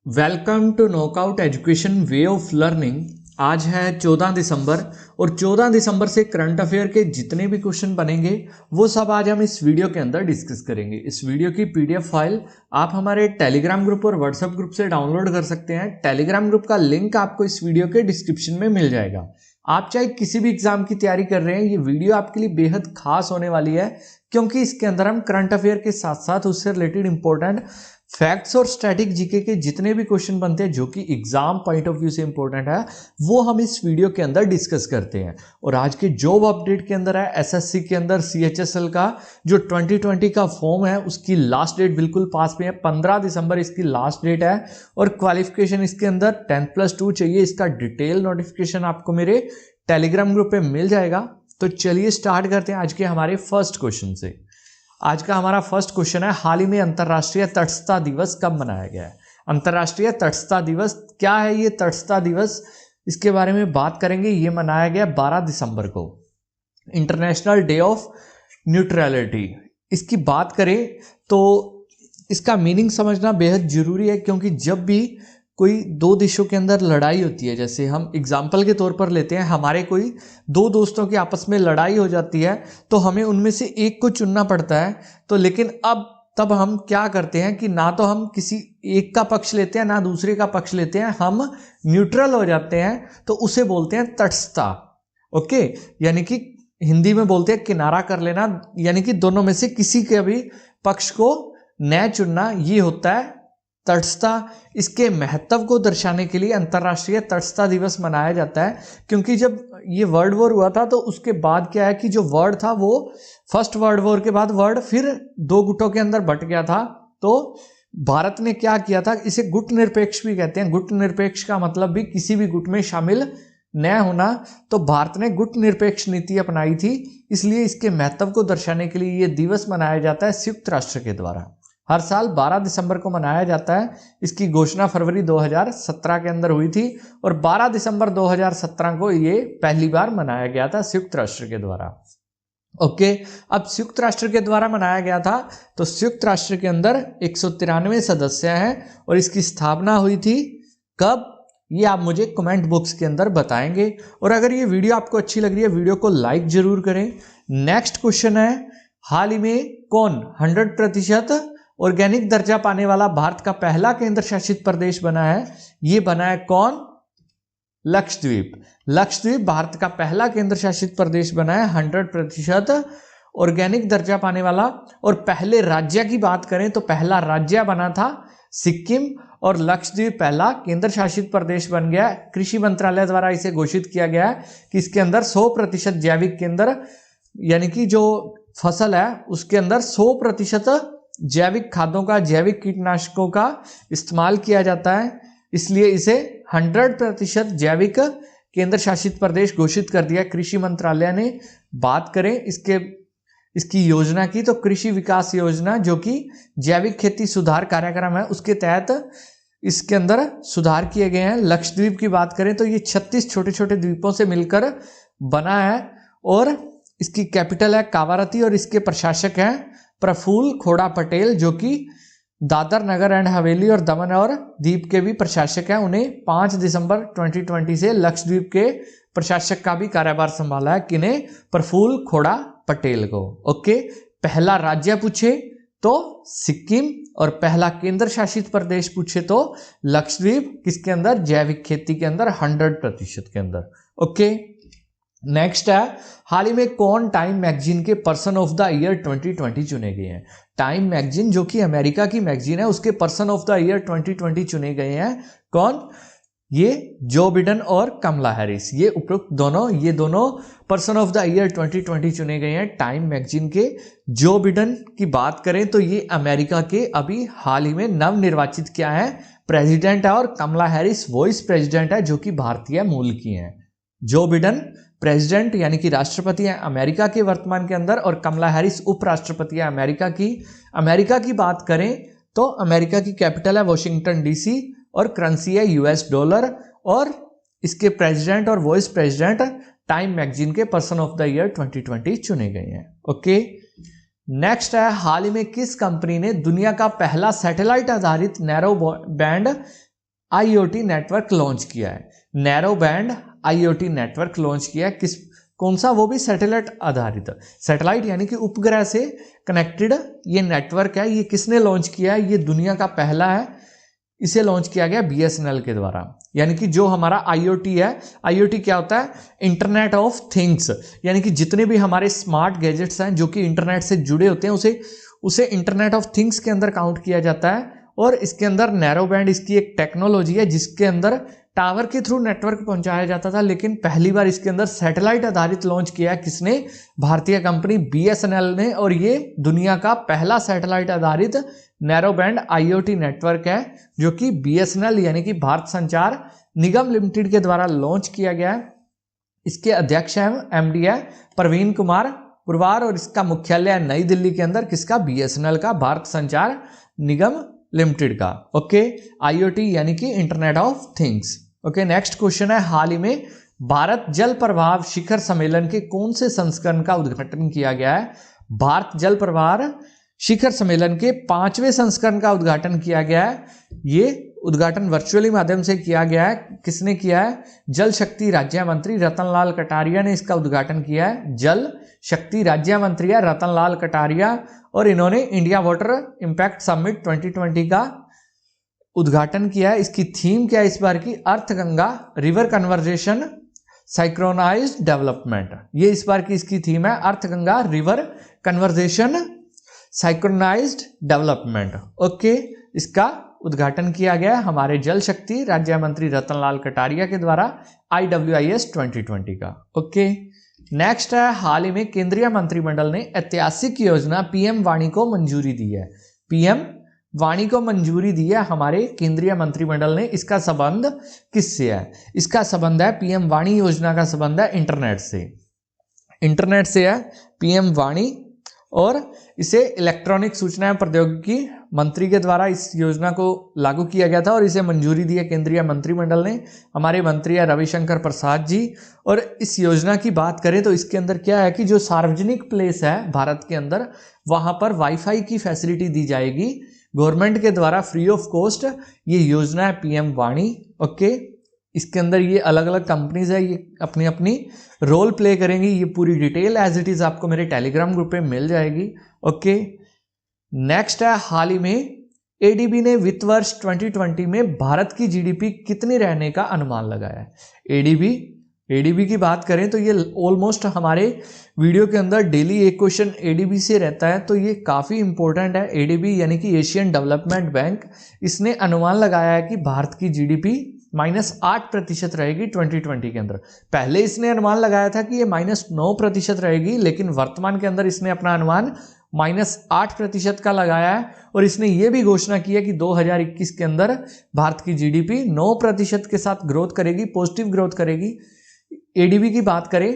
Welcome to knockout education way of learning. आज है 14 दिसंबर और 14 दिसंबर से करंट अफेयर के जितने भी क्वेश्चन बनेंगे वो सब आज हम इस वीडियो के अंदर डिस्कस करेंगे। इस वीडियो की पीडीएफ फाइल आप हमारे टेलीग्राम ग्रुप और व्हाट्सएप ग्रुप से डाउनलोड कर सकते हैं। टेलीग्राम ग्रुप का लिंक आपको इस वीडियो के डिस्क्रिप्शन में मिल जाएगा। आप चाहे किसी भी एग्जाम की तैयारी कर रहे हैं, ये वीडियो आपके लिए बेहद खास होने वाली है क्योंकि इसके अंदर हम करंट अफेयर के साथ साथ उससे रिलेटेड इंपॉर्टेंट फैक्ट्स और स्टैटिक जीके के जितने भी क्वेश्चन बनते हैं जो कि एग्जाम पॉइंट ऑफ व्यू से इंपॉर्टेंट है वो हम इस वीडियो के अंदर डिस्कस करते हैं। और आज के जॉब अपडेट के अंदर है एसएससी के अंदर सीएचएसएल का जो 2020 का फॉर्म है उसकी लास्ट डेट बिल्कुल पास में है, 15 दिसंबर इसकी लास्ट डेट है। और क्वालिफिकेशन इसके अंदर 10+2 चाहिए। इसका डिटेल नोटिफिकेशन आपको मेरे टेलीग्राम ग्रुप पे मिल जाएगा। तो चलिए स्टार्ट करते हैं आज के हमारे फर्स्ट क्वेश्चन से। आज का हमारा फर्स्ट क्वेश्चन है, हाल ही में अंतर्राष्ट्रीय तटस्थता दिवस कब मनाया गया है? अंतर्राष्ट्रीय तटस्थता दिवस क्या है? ये तटस्थता दिवस इसके बारे में बात करेंगे। ये मनाया गया 12 दिसंबर को, इंटरनेशनल डे ऑफ न्यूट्रलिटी। इसकी बात करें तो इसका मीनिंग समझना बेहद जरूरी है क्योंकि जब भी कोई दो देशों के अंदर लड़ाई होती है, जैसे हम एग्जाम्पल के तौर पर लेते हैं, हमारे कोई दो दोस्तों की आपस में लड़ाई हो जाती है तो हमें उनमें से एक को चुनना पड़ता है। तो लेकिन तब हम क्या करते हैं कि ना तो हम किसी एक का पक्ष लेते हैं ना दूसरे का पक्ष लेते हैं, हम न्यूट्रल हो जाते हैं। तो उसे बोलते हैं तटस्थता। ओके, यानी कि हिंदी में बोलते हैं किनारा कर लेना, यानी कि दोनों में से किसी के भी पक्ष को न चुनना, ये होता है तटस्थता। इसके महत्व को दर्शाने के लिए अंतर्राष्ट्रीय तटस्थता दिवस मनाया जाता है क्योंकि जब ये वर्ल्ड वॉर हुआ था तो उसके बाद क्या है कि जो वर्ल्ड था वो फर्स्ट वर्ल्ड वॉर के बाद वर्ल्ड फिर दो गुटों के अंदर बंट गया था। तो भारत ने क्या किया था, इसे गुट निरपेक्ष भी कहते हैं। गुट निरपेक्ष का मतलब भी किसी भी गुट में शामिल न होना। तो भारत ने गुट निरपेक्ष नीति अपनाई थी, इसलिए इसके महत्व को दर्शाने के लिए यह दिवस मनाया जाता है संयुक्त राष्ट्र के द्वारा। हर साल 12 दिसंबर को मनाया जाता है। इसकी घोषणा फरवरी 2017 के अंदर हुई थी और 12 दिसंबर 2017 को ये पहली बार मनाया गया था संयुक्त राष्ट्र के द्वारा। ओके, अब संयुक्त राष्ट्र के द्वारा मनाया गया था तो संयुक्त राष्ट्र के अंदर 193 सदस्य हैं और इसकी स्थापना हुई थी कब, ये आप मुझे कमेंट बॉक्स के अंदर बताएंगे। और अगर ये वीडियो आपको अच्छी लग रही है वीडियो को लाइक जरूर करें। नेक्स्ट क्वेश्चन है, हाल ही में कौन 100% ऑर्गेनिक दर्जा पाने वाला भारत का पहला केंद्र शासित प्रदेश बना है? ये बना है कौन? लक्षद्वीप। लक्षद्वीप भारत का पहला केंद्र शासित प्रदेश बना है 100% ऑर्गेनिक दर्जा पाने वाला। और पहले राज्य की बात करें तो पहला राज्य बना था सिक्किम और लक्षद्वीप पहला केंद्र शासित प्रदेश बन गया। कृषि मंत्रालय द्वारा इसे घोषित किया गया है कि इसके अंदर 100% जैविक केंद्र, यानी कि जो फसल है उसके अंदर 100% जैविक खादों का, जैविक कीटनाशकों का इस्तेमाल किया जाता है, इसलिए इसे 100% जैविक केंद्र शासित प्रदेश घोषित कर दिया कृषि मंत्रालय ने। बात करें इसकी योजना की तो कृषि विकास योजना जो कि जैविक खेती सुधार कार्यक्रम है उसके तहत इसके अंदर सुधार किए गए हैं। लक्षद्वीप की बात करें तो ये 36 छोटे छोटे द्वीपों से मिलकर बना है और इसकी कैपिटल है कावारती और इसके प्रशासक हैं प्रफुल्ल खोड़ा पटेल जो कि दादर नगर एंड हवेली और दमन और दीप के भी प्रशासक हैं। उन्हें 5 दिसंबर 2020 से लक्षद्वीप के प्रशासक का भी कार्यभार संभाला है। किन्हें? प्रफुल्ल खोड़ा पटेल को। ओके, पहला राज्य पूछे तो सिक्किम और पहला केंद्र शासित प्रदेश पूछे तो लक्षद्वीप, किसके अंदर? जैविक खेती के अंदर 100% के अंदर। ओके, नेक्स्ट है, हाल ही में कौन टाइम मैगजीन के पर्सन ऑफ द ईयर 2020 चुने गए हैं? टाइम मैगजीन जो कि अमेरिका की मैगजीन है उसके पर्सन ऑफ द ईयर 2020 चुने गए हैं। कौन? ये जो बिडेन और कमला हैरिस, ये उपरोक्त दोनों पर्सन ऑफ द ईयर 2020 चुने गए हैं टाइम मैगजीन के। जो बिडेन की बात करें तो ये अमेरिका के अभी हाल ही में नवनिर्वाचित क्या है? प्रेसिडेंट है और कमला हैरिस वाइस प्रेसिडेंट है जो कि भारतीय मूल की हैं। जो बिडेन प्रेसिडेंट यानी कि राष्ट्रपति है अमेरिका के वर्तमान के अंदर और कमला हैरिस उपराष्ट्रपति है अमेरिका की। अमेरिका की बात करें तो अमेरिका की कैपिटल है वॉशिंगटन डीसी और करेंसी है यूएस डॉलर और इसके प्रेसिडेंट और वाइस प्रेसिडेंट टाइम मैगजीन के पर्सन ऑफ द ईयर 2020 चुने गए हैं। ओके, नेक्स्ट है, हाल ही में किस कंपनी ने दुनिया का पहला सैटेलाइट आधारित narrow band IoT network launch किया है। Narrow band IoT network launch किया है। कौन सा? वो भी सैटेलाइट आधारित, सैटेलाइट यानी कि उपग्रह से कनेक्टेड ये नेटवर्क है। ये किसने लॉन्च किया है? ये दुनिया का पहला है। इसे लॉन्च किया गया बीएसएनएल के द्वारा। यानी कि जो हमारा आईओटी है, आईओटी क्या होता है? इंटरनेट ऑफ थिंग्स, यानी कि जितने भी हमारे स्मार्ट गैजेट्स हैं जो कि इंटरनेट से जुड़े होते हैं उसे इंटरनेट ऑफ थिंग्स के अंदर काउंट किया जाता है। और इसके अंदर नैरो बैंड इसकी एक टेक्नोलॉजी है जिसके अंदर टावर के थ्रू नेटवर्क पहुंचाया जाता था, लेकिन पहली बार इसके अंदर सैटेलाइट आधारित लॉन्च किया किसने? भारतीय कंपनी बीएसएनएल ने। और ये दुनिया का पहला सैटेलाइट आधारित नैरो बैंड आईओटी नेटवर्क है जो कि बीएसएनएल यानी कि भारत संचार निगम लिमिटेड के द्वारा लॉन्च किया गया है। इसके अध्यक्ष हैं एमडी है प्रवीण कुमार पुरवार और इसका मुख्यालय है नई दिल्ली के अंदर। किसका? बीएसएनएल का, भारत संचार निगम लिमिटेड का। ओके, आईओटी यानी कि internet of things. Okay, next question है, हाल ही में भारत जल प्रवाह शिखर सम्मेलन के कौन से संस्करण का उद्घाटन किया गया है? भारत जल प्रवाह शिखर सम्मेलन के 5वें संस्करण का उद्घाटन किया गया है। ये उद्घाटन वर्चुअली माध्यम से किया गया है। किसने किया है? जल शक्ति राज्य मंत्री रतनलाल कटारिया ने इसका उद्घाटन किया है। जल शक्ति राज्य मंत्री है रतनलाल कटारिया और इन्होंने इंडिया वाटर इंपैक्ट समिट 2020 का उद्घाटन किया है। इसकी थीम क्या है इस बार की? Arth Ganga river conversation synchronised development. ये इस बार की इसकी थीम है, Arth Ganga river conversation synchronised development. Okay, इसका उद्घाटन किया गया हमारे जल शक्ति राज्य मंत्री रतनलाल कटारिया के द्वारा IWIS 2020 का। ओके, नेक्स्ट है, हाल ही में केंद्रीय मंत्रिमंडल ने ऐतिहासिक योजना पीएम वाणी को मंजूरी दी है। पीएम वाणी को मंजूरी दी है हमारे केंद्रीय मंत्रिमंडल ने। इसका संबंध किससे है? इसका संबंध है, पीएम वाणी योजना का संबंध है इंटरनेट से। इंटरनेट से है पीएम वाणी और इसे इलेक्ट्रॉनिक सूचना एवं प्रौद्योगिकी मंत्री के द्वारा इस योजना को लागू किया गया था और इसे मंजूरी दी है केंद्रीय मंत्रिमंडल ने। हमारे मंत्री है रविशंकर प्रसाद जी। और इस योजना की बात करें तो इसके अंदर क्या है कि जो सार्वजनिक प्लेस है भारत के अंदर वहां पर वाईफाई की फैसिलिटी दी जाएगी गवर्नमेंट के द्वारा फ्री ऑफ कॉस्ट। ये योजना है पीएम वाणी। ओके, इसके अंदर ये अलग अलग कंपनीज है, ये अपनी अपनी रोल प्ले करेंगी। ये पूरी डिटेल एज इट इज आपको मेरे टेलीग्राम ग्रुप पे मिल जाएगी। ओके, नेक्स्ट है, हाल ही में एडीबी ने वित्त वर्ष 2020 में भारत की जीडीपी कितनी रहने का अनुमान लगाया है। एडीबी की बात करें तो ये ऑलमोस्ट हमारे वीडियो के अंदर डेली एक क्वेश्चन एडीबी से रहता है, तो ये काफ़ी इंपॉर्टेंट है। एडीबी यानी कि एशियन डेवलपमेंट बैंक, इसने अनुमान लगाया है कि भारत की जीडीपी -8% रहेगी 2020 के अंदर। पहले इसने अनुमान लगाया था कि ये -9% रहेगी, लेकिन वर्तमान के अंदर इसने अपना अनुमान -8% का लगाया है। और इसने ये भी घोषणा की है कि 2021 के अंदर भारत की जीडीपी 9% के साथ ग्रोथ करेगी, पॉजिटिव ग्रोथ करेगी। एडीबी की बात करें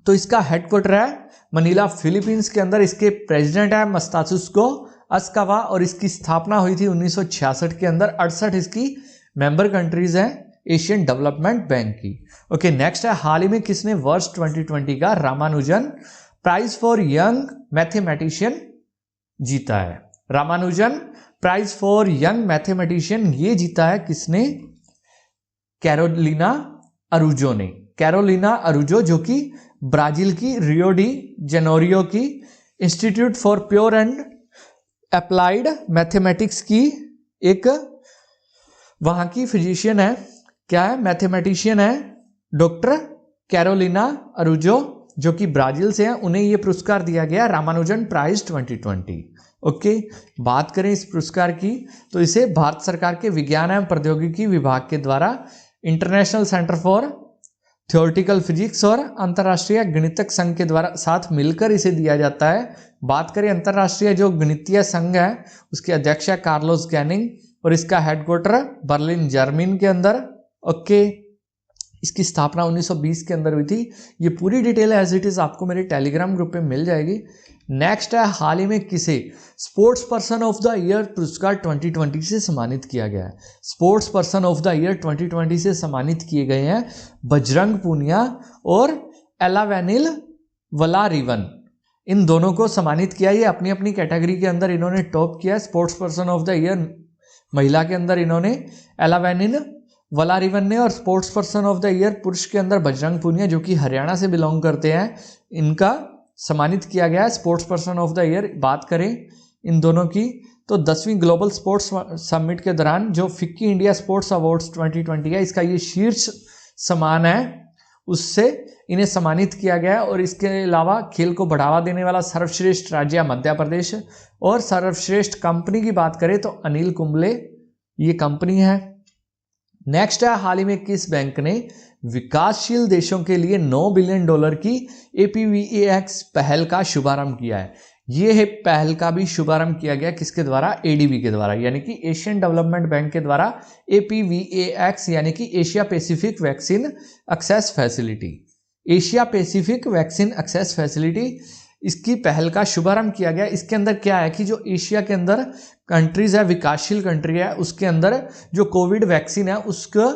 तो इसका हेडक्वार्टर है मनीला, फिलीपींस के अंदर। इसके प्रेसिडेंट है मस्तासुस्को अस्कावा और इसकी स्थापना हुई थी 1966 के अंदर। 68 इसकी मेंबर कंट्रीज हैं एशियन डेवलपमेंट बैंक की। ओके, नेक्स्ट है, हाल ही में किसने वर्ष 2020 का Ramanujan prize for young mathematician जीता है? Ramanujan prize for young mathematician ये जीता है किसने? कैरोलिना अरूजो ने। कैरोलिना अरूजो जो कि ब्राजील की रियो डी जेनेरियो की institute for pure and applied mathematics की एक वहां की फिजिशियन है। क्या है? मैथमेटिशियन है डॉक्टर कैरोलिना अरूजो जो कि ब्राजील से हैं। उन्हें यह पुरस्कार दिया गया रामानुजन प्राइज 2020। ओके, बात करें इस पुरस्कार की तो इसे भारत सरकार के विज्ञान एवं प्रौद्योगिकी विभाग के द्वारा international centre for theoretical physics और अंतर्राष्ट्रीय गणितक संघ के द्वारा साथ मिलकर इसे दिया जाता है। बात करें अंतर्राष्ट्रीय जो गणितीय संघ है उसके अध्यक्ष है कार्लोस गैनिंग और इसका हेडक्वार्टर बर्लिन जर्मनी के अंदर। ओके, इसकी स्थापना 1920 के अंदर हुई थी। ये पूरी डिटेल एज इट इज आपको मेरे टेलीग्राम ग्रुप पे मिल जाएगी। नेक्स्ट है, हाल ही में किसे sports person of the year पुरस्कार 2020 से सम्मानित किया गया है? Sports person of the year 2020 से सम्मानित किए गए हैं बजरंग पूनिया और एलावेनिल वलारिवन। इन दोनों को सम्मानित किया। ये अपनी अपनी कैटेगरी के अंदर इन्होंने टॉप किया। Sports person of the year महिला के अंदर इन्होंने एलावेनिन वलारिवन ने, और sports person of the year पुरुष के अंदर बजरंग पूनिया जो कि हरियाणा से बिलोंग करते हैं, इनका सम्मानित किया गया है sports person of the year. बात करें इन दोनों की तो 10वीं ग्लोबल स्पोर्ट्स समिट के दौरान जो फिक्की इंडिया स्पोर्ट्स अवार्ड्स 2020 है, इसका ये शीर्ष सम्मान है, उससे इन्हें सम्मानित किया गया है। और इसके अलावा खेल को बढ़ावा देने वाला सर्वश्रेष्ठ राज्य मध्य प्रदेश, और सर्वश्रेष्ठ कंपनी की बात करें तो अनिल कुंबले ये कंपनी है। नेक्स्ट है, हाल ही में किस बैंक ने विकासशील देशों के लिए $9 बिलियन की APVAX पहल का शुभारंभ किया है? ये है पहल का भी शुभारंभ किया गया किसके द्वारा? ADB के द्वारा, यानी कि एशियन डेवलपमेंट बैंक के द्वारा APVAX यानी कि Asia Pacific vaccine access facility, Asia Pacific vaccine access facility, इसकी पहल का शुभारंभ किया गया। इसके अंदर क्या है कि जो एशिया के अंदर कंट्रीज है, विकासशील कंट्री है, उसके अंदर जो कोविड वैक्सीन है उसका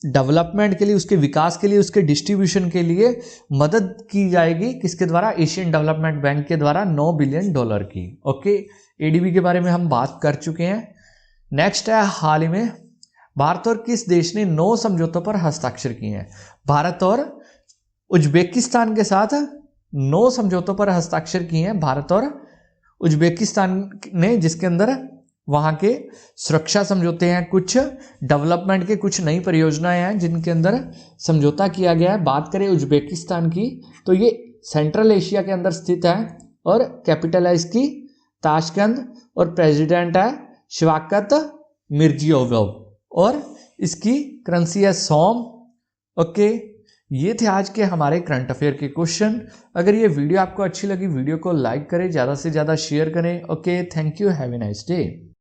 डेवलपमेंट के लिए, उसके विकास के लिए, उसके डिस्ट्रीब्यूशन के लिए मदद की जाएगी किसके द्वारा? एशियन डेवलपमेंट बैंक के द्वारा $9 बिलियन की। ओके, ADB के बारे में हम बात कर चुके हैं। नेक्स्ट है, हाल ही में भारत और किस देश ने 9 समझौतों पर हस्ताक्षर किए हैं? भारत और उज्बेकिस्तान के साथ 9 समझौतों पर हस्ताक्षर किए हैं भारत और उज्बेकिस्तान ने, जिसके अंदर वहाँ के सुरक्षा समझौते हैं, कुछ डेवलपमेंट के कुछ नई परियोजनाएं हैं जिनके अंदर समझौता किया गया है। बात करें उज्बेकिस्तान की तो ये सेंट्रल एशिया के अंदर स्थित है और कैपिटल है इसकी ताशकंद, और प्रेसिडेंट है शवाकत मिर्जियोयेव, और इसकी करेंसी है सोम। ओके, ये थे आज के हमारे करंट अफेयर के क्वेश्चन। अगर ये वीडियो आपको अच्छी लगी, वीडियो को लाइक करें, ज़्यादा से ज़्यादा शेयर करें। Okay, thank you, have a nice day.